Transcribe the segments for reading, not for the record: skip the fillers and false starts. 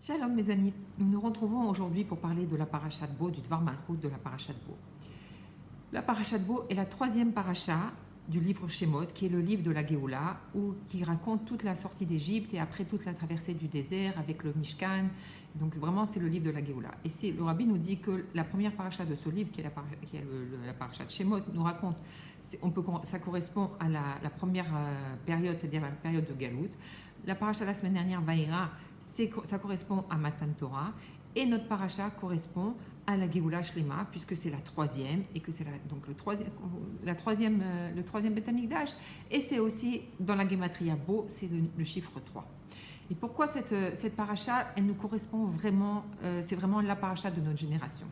Shalom mes amis, nous nous retrouvons aujourd'hui pour parler de la Parashat Bo, du Dvar Malchut de la Parashat Bo. La Parashat Bo est la troisième parasha du livre Shemot, qui est le livre de la Géoula, qui raconte toute la sortie d'Égypte et après toute la traversée du désert avec le Mishkan. Donc vraiment c'est le livre de la Géoula. Et le Rabbi nous dit que la première parasha de ce livre, qui est la parasha de Shemot, nous raconte, ça correspond à la première période, c'est-à-dire la période de Galout. La parasha la semaine dernière, Vaïra, ça correspond à Matan Torah, et notre parasha correspond à la Géoula Shlema, puisque c'est la troisième, et que c'est donc le troisième Beth Amikdash, et c'est aussi dans la Gematria Bo, c'est le chiffre 3. Et pourquoi cette parasha, elle nous correspond vraiment, c'est vraiment la parasha de notre génération.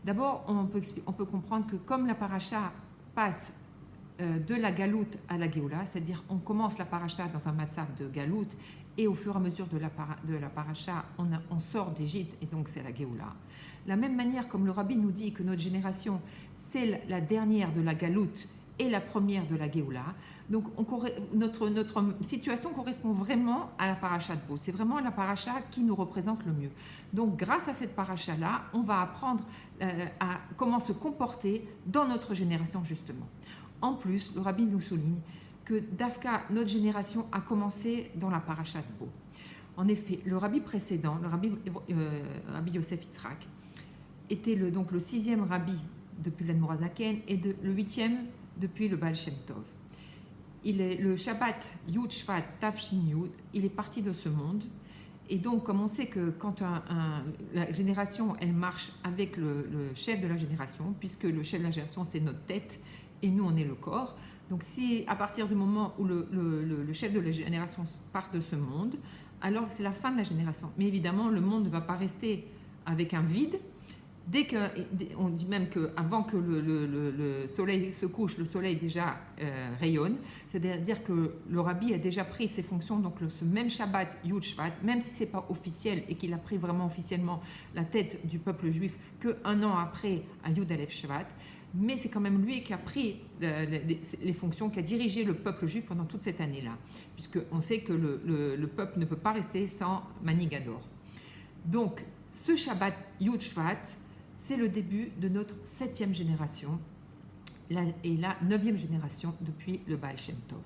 D'abord, on peut comprendre que comme la parasha passe de la Galoute à la Géoula, c'est-à-dire on commence la parasha dans un matzav de Galoute, et au fur et à mesure de la parasha, on sort d'Égypte, et donc c'est la Géoula. De la même manière, comme le Rabbi nous dit que notre génération, c'est la dernière de la Galoute et la première de la Géoula, donc notre situation correspond vraiment à la parasha de Bo. C'est vraiment la parasha qui nous représente le mieux. Donc grâce à cette parasha-là, on va apprendre à comment se comporter dans notre génération justement. En plus, le Rabbi nous souligne que Dafka, notre génération, a commencé dans la parasha de Bo. En effet, le Rabbi précédent, le Rabbi Yosef Yitzhak, était donc le 6e Rabbi depuis l'Admor HaZaken et le 8e depuis le Baal Shem Tov. Le Shabbat Yud Shvat Tafshin Yud, il est parti de ce monde. Et donc, comme on sait que quand la génération, elle marche avec le chef de la génération, puisque le chef de la génération, c'est notre tête, et nous, on est le corps. Donc, si à partir du moment où le chef de la génération part de ce monde, alors c'est la fin de la génération. Mais évidemment, le monde ne va pas rester avec un vide. On dit même qu'avant que le soleil se couche, le soleil déjà rayonne. C'est-à-dire que le Rabbi a déjà pris ses fonctions, donc ce même Shabbat Yud Shvat, même si ce n'est pas officiel et qu'il a pris vraiment officiellement la tête du peuple juif qu'un an après à Yud Aleph Shvat, mais c'est quand même lui qui a pris les fonctions, qui a dirigé le peuple juif pendant toute cette année-là, puisqu'on sait que le peuple ne peut pas rester sans Manigador. Donc, ce Shabbat Yud Shvat, c'est le début de notre 7e génération et la 9e génération depuis le Baal Shem Tov.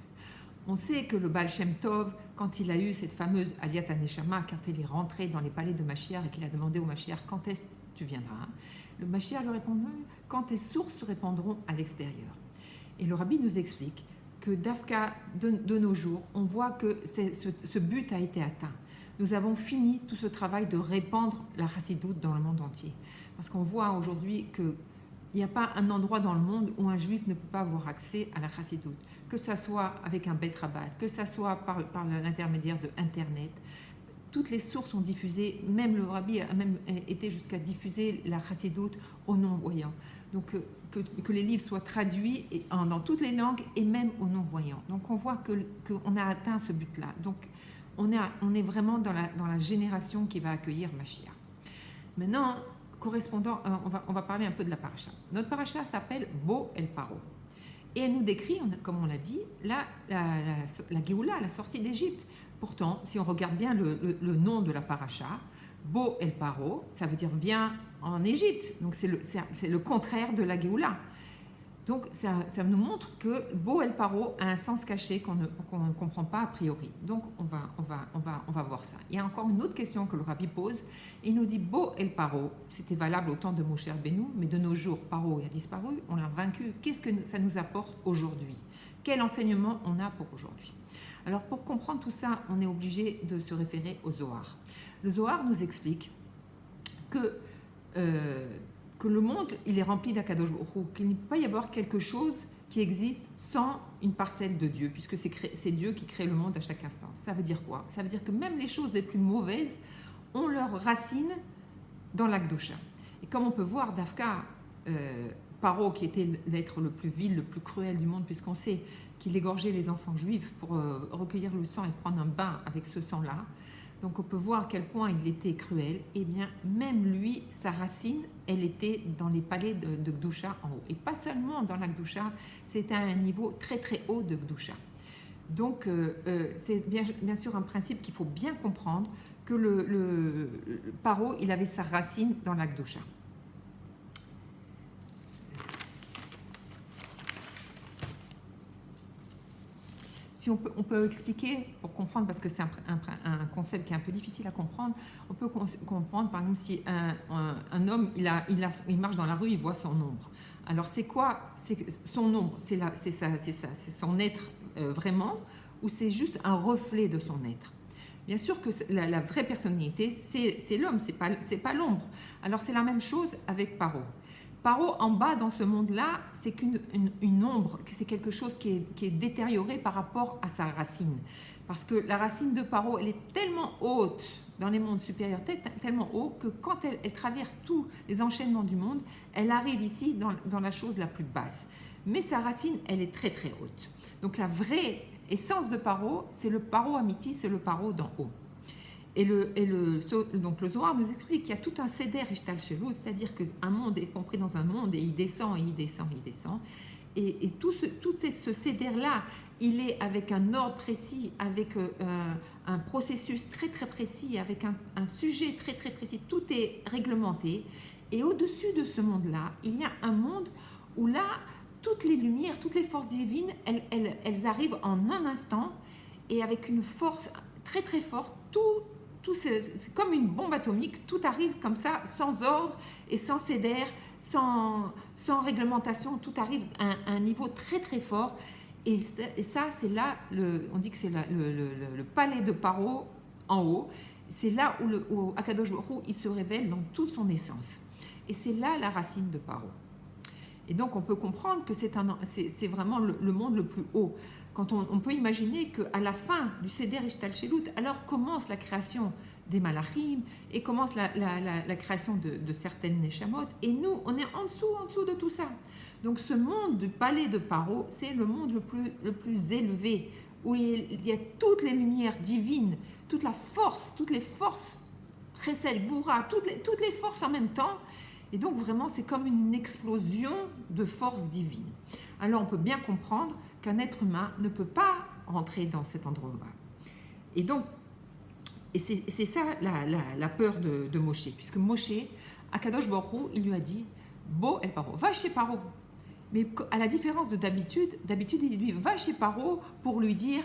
On sait que le Baal Shem Tov, quand il a eu cette fameuse Aliyat HaNeshama, quand il est rentré dans les palais de Mashiach et qu'il a demandé au Mashiach « Quand est-ce que tu viendras ?» Le Mashiach lui répond « Quand tes sources se répandront à l'extérieur. » Et le Rabbi nous explique que Dafka, de nos jours, on voit que ce but a été atteint. Nous avons fini tout ce travail de répandre la chassidoute dans le monde entier. Parce qu'on voit aujourd'hui qu'il n'y a pas un endroit dans le monde où un juif ne peut pas avoir accès à la chassidoute, que ce soit avec un bet rabat, que ce soit par l'intermédiaire de Internet. Toutes les sources sont diffusées, même le Rabbi a même été jusqu'à diffuser la chassidoute aux non-voyants. Donc que les livres soient traduits dans toutes les langues et même aux non-voyants. Donc on voit qu'on a atteint ce but-là. Donc on est vraiment dans la génération qui va accueillir Mashiach. Maintenant, on va parler un peu de la paracha. Notre paracha s'appelle Bo El Paro. Et elle nous décrit, comme on l'a dit, la Géoula, la sortie d'Égypte. Pourtant, si on regarde bien le nom de la paracha, Bo El Paro, ça veut dire viens en Égypte. Donc c'est le contraire de la Géoula. Donc ça nous montre que Bo El Paro a un sens caché qu'on ne comprend pas a priori. Donc on va voir ça. Il y a encore une autre question que le Rabbi pose. Il nous dit Bo El Paro, c'était valable au temps de Moshe Rabbeinu, mais de nos jours, Paro a disparu, on l'a vaincu. Qu'est-ce que ça nous apporte aujourd'hui? Quel enseignement on a pour aujourd'hui? Alors pour comprendre tout ça, on est obligé de se référer au Zohar. Le Zohar nous explique que le monde, il est rempli d'Akadosh Baruch Hu, qu'il ne peut pas y avoir quelque chose qui existe sans une parcelle de Dieu, puisque c'est Dieu qui crée le monde à chaque instant. Ça veut dire quoi? Ça veut dire que même les choses les plus mauvaises ont leurs racines dans l'Akdosha. Et comme on peut voir, Dafka, Paro, qui était l'être le plus vil, le plus cruel du monde, puisqu'on sait qu'il égorgeait les enfants juifs pour recueillir le sang et prendre un bain avec ce sang-là, donc on peut voir à quel point il était cruel. Eh bien, même lui, sa racine, elle était dans les palais de Gdusha en haut. Et pas seulement dans la Gdusha, c'était à un niveau très très haut de Gdusha. Donc c'est bien sûr un principe qu'il faut bien comprendre, que le Paro, il avait sa racine dans la Gdusha. Si on peut expliquer, pour comprendre, parce que c'est un concept qui est un peu difficile à comprendre, on peut comprendre, par exemple, si un homme, il marche dans la rue, il voit son ombre. Alors, c'est quoi son ombre? C'est son être vraiment, ou c'est juste un reflet de son être? Bien sûr que la vraie personnalité, c'est l'homme, c'est pas l'ombre. Alors, c'est la même chose avec Paro. Paro, en bas dans ce monde-là, c'est qu'une ombre, c'est quelque chose qui est détérioré par rapport à sa racine. Parce que la racine de Paro, elle est tellement haute dans les mondes supérieurs, tellement haut que quand elle traverse tous les enchaînements du monde, elle arrive ici dans la chose la plus basse. Mais sa racine, elle est très très haute. Donc la vraie essence de Paro, c'est le Paro Amiti, c'est le Paro d'en haut. Donc le Zohar nous explique qu'il y a tout un seder ishtal shelut, c'est-à-dire qu'un monde est compris dans un monde et il descend, et il descend, et il descend. Et tout ce seder-là, il est avec un ordre précis, avec un processus très très précis, avec un sujet très très précis. Tout est réglementé. Et au-dessus de ce monde-là, il y a un monde où là, toutes les lumières, toutes les forces divines, elles arrivent en un instant et avec une force très très forte. C'est comme une bombe atomique, tout arrive comme ça, sans ordre et sans cédère, sans réglementation, tout arrive à un niveau très très fort. Et ça, c'est là, on dit que c'est le palais de Paro en haut, c'est là où Akadosh Baruch Hu, il se révèle dans toute son essence. Et c'est là la racine de Paro. Et donc on peut comprendre que c'est vraiment le monde le plus haut. Quand on peut imaginer qu'à la fin du Seder Ishtal Shelut, alors commence la création des Malachim et commence la création de certaines Neshamot. Et nous, on est en dessous de tout ça. Donc ce monde du palais de Paro, c'est le monde le plus élevé, où il y a toutes les lumières divines, toute la force, toutes les forces, Chesed, Gvura, toutes les forces en même temps. Et donc vraiment, c'est comme une explosion de force divine. Alors on peut bien comprendre qu'un être humain ne peut pas rentrer dans cet endroit-là. Et donc, c'est ça la peur de Moshe, puisque Moshe, Akadosh Baruch Hu, il lui a dit « Bo el Paro, va chez Paro ». Mais à la différence de d'habitude, il lui va chez Paro pour lui dire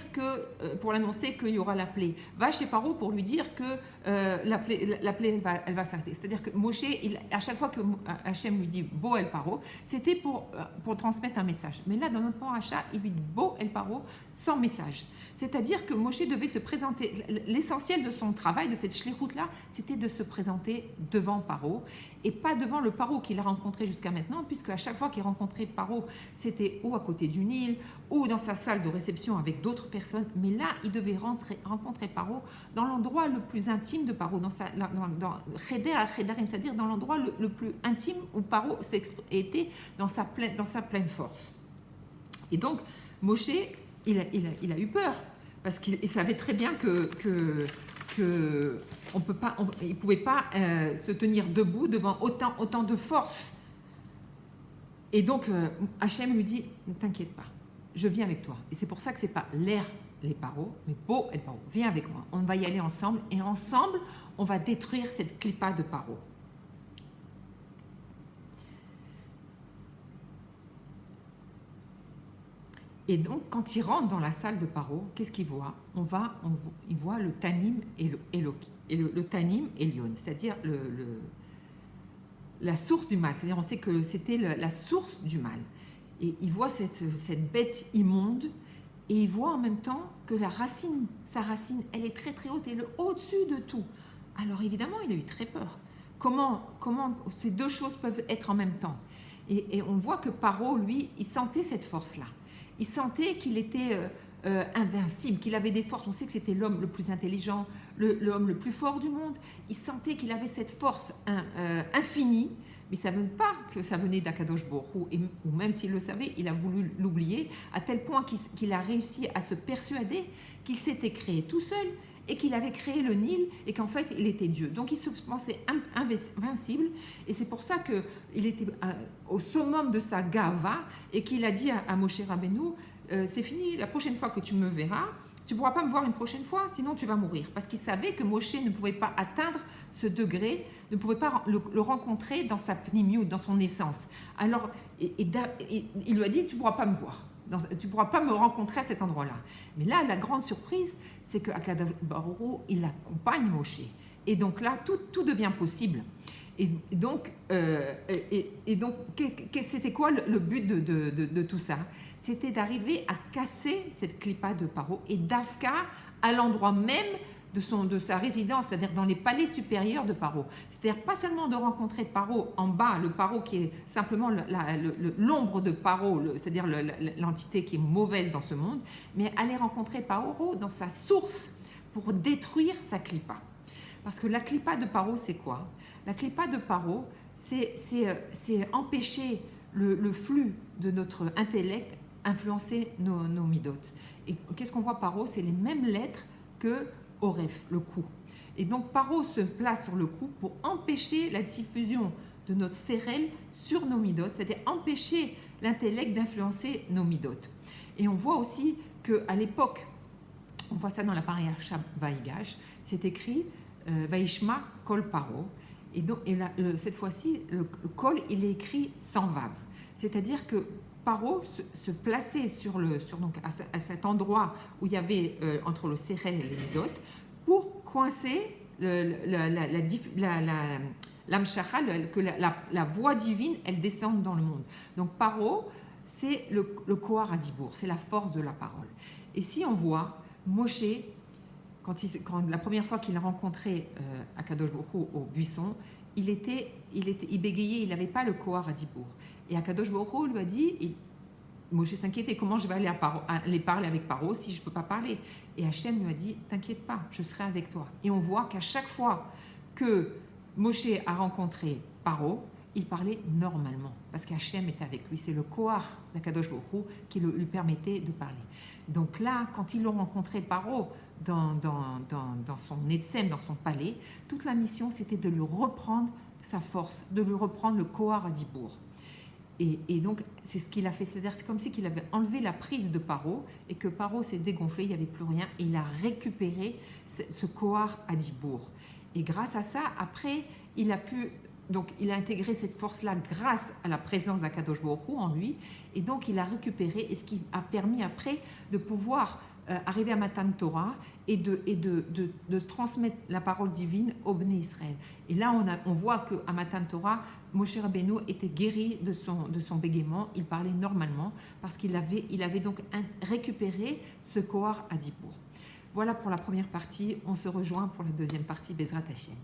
pour l'annoncer qu'il y aura la plaie. Va chez Paro pour lui dire que la plaie elle va s'arrêter. C'est-à-dire que Moshe, à chaque fois que Hachem lui dit Bo el Paro, c'était pour transmettre un message. Mais là, dans notre paracha, il lui dit Bo el Paro sans message. C'est-à-dire que Moshe devait se présenter. L'essentiel de son travail, de cette shlichut-là, c'était de se présenter devant Paro et pas devant le Paro qu'il a rencontré jusqu'à maintenant, puisque à chaque fois qu'il rencontrait Paro, c'était ou à côté du Nil, ou dans sa salle de réception avec d'autres personnes. Mais là, il devait rencontrer Paro dans l'endroit le plus intime de Paro, dans Cheder al-Chedarim, c'est-à-dire dans l'endroit le plus intime où Paro était dans sa pleine force. Et donc, Moshe, il a eu peur, parce qu'il savait très bien il ne pouvait pas se tenir debout devant autant de force. Et donc, Hachem lui dit, ne t'inquiète pas, je viens avec toi. Et c'est pour ça que ce n'est pas l'air, les Paro, mais Bo et Paro, viens avec moi. On va y aller ensemble, et ensemble, on va détruire cette clipa de Paro. Et donc, quand il rentre dans la salle de Paro, qu'est-ce qu'il voit? Il voit le Tanim et le Tanim et l'Ion, c'est-à-dire la source du mal. C'est-à-dire, on sait que c'était la source du mal. Et il voit cette bête immonde, et il voit en même temps que sa racine, elle est très très haute, elle est au-dessus de tout. Alors évidemment, il a eu très peur. Comment ces deux choses peuvent être en même temps? Et on voit que Paro, lui, il sentait cette force-là. Il sentait qu'il était invincible, qu'il avait des forces. On sait que c'était l'homme le plus intelligent, l'homme le plus fort du monde. Il sentait qu'il avait cette force infinie, mais ça ne veut pas que ça venait d'Akadosh Baruch Hu, ou même s'il le savait, il a voulu l'oublier, à tel point qu'il a réussi à se persuader qu'il s'était créé tout seul et qu'il avait créé le Nil et qu'en fait, il était Dieu. Donc, il se pensait invincible, et c'est pour ça qu'il était au summum de sa gava et qu'il a dit à Moshe Rabbeinu, c'est fini, la prochaine fois que tu me verras, tu ne pourras pas me voir une prochaine fois, sinon tu vas mourir. Parce qu'il savait que Moshe ne pouvait pas atteindre ce degré, ne pouvait pas le rencontrer dans sa pnimiut, dans son essence. Alors, il lui a dit, tu ne pourras pas me voir. Tu ne pourras pas me rencontrer à cet endroit-là. Mais là, la grande surprise, c'est qu'Akadosh Baruch Hu, il accompagne Moshe. Et donc là, tout devient possible. Et donc, c'était quoi le but de tout ça? C'était d'arriver à casser cette clipa de Paro et d'Afka à l'endroit même de sa résidence, c'est-à-dire dans les palais supérieurs de Paro. C'est-à-dire pas seulement de rencontrer Paro en bas, le Paro qui est simplement l'ombre de Paro, c'est-à-dire l'entité qui est mauvaise dans ce monde, mais aller rencontrer Paro dans sa source pour détruire sa clipa. Parce que la clipa de Paro, c'est quoi? La clipa de Paro, c'est empêcher le flux de notre intellect influencer nos midotes. Et qu'est-ce qu'on voit Paro? C'est les mêmes lettres que Oref, le cou. Et donc Paro se place sur le cou pour empêcher la diffusion de notre sérel sur nos midotes, c'est-à-dire empêcher l'intellect d'influencer nos midotes. Et on voit aussi qu'à l'époque, on voit ça dans la paracha Vaïgash, c'est écrit Vaishma Kol Paro. Et donc, cette fois-ci, le Kol, il est écrit sans vav. C'est-à-dire que Paro se plaçait donc à cet endroit où il y avait entre le sérel et les midotes pour coincer l'amshacha, que la voix divine, elle descende dans le monde. Donc Paro, c'est le kohar adibour, c'est la force de la parole. Et si on voit Moshe, quand la première fois qu'il a rencontré Akadosh Baruch Hu au buisson, il bégayait, il n'avait pas le kohar adibour. Et Akadosh Baruch Hu lui a dit, Moshe s'inquiétait, comment je vais aller parler avec Paro si je ne peux pas parler? Et Hachem lui a dit, t'inquiète pas, je serai avec toi. Et on voit qu'à chaque fois que Moshe a rencontré Paro, il parlait normalement, parce qu'Hachem était avec lui. C'est le kohar d'Akadosh Baruch Hu qui lui permettait de parler. Donc là, quand ils l'ont rencontré Paro dans son Etsem, dans son palais, toute la mission, c'était de lui reprendre sa force, de lui reprendre le kohar adibour. Et donc, c'est ce qu'il a fait. C'est-à-dire, c'est comme si qu'il avait enlevé la prise de Paro et que Paro s'est dégonflé, il n'y avait plus rien. Et il a récupéré ce kohar adibour. Et grâce à ça, après, il a intégré cette force-là grâce à la présence d'Akadosh Baruch Hu en lui. Et donc, il a récupéré, et ce qui a permis après de pouvoir arriver à Matan Torah et de transmettre la parole divine au Bnei Israël. Et là, on voit qu'à Matan Torah, Moshe Rabbeinu était guéri de son bégaiement, il parlait normalement parce qu'il avait donc récupéré ce kohar adibour. Voilà pour la première partie, on se rejoint pour la deuxième partie, Bezrat Hashem.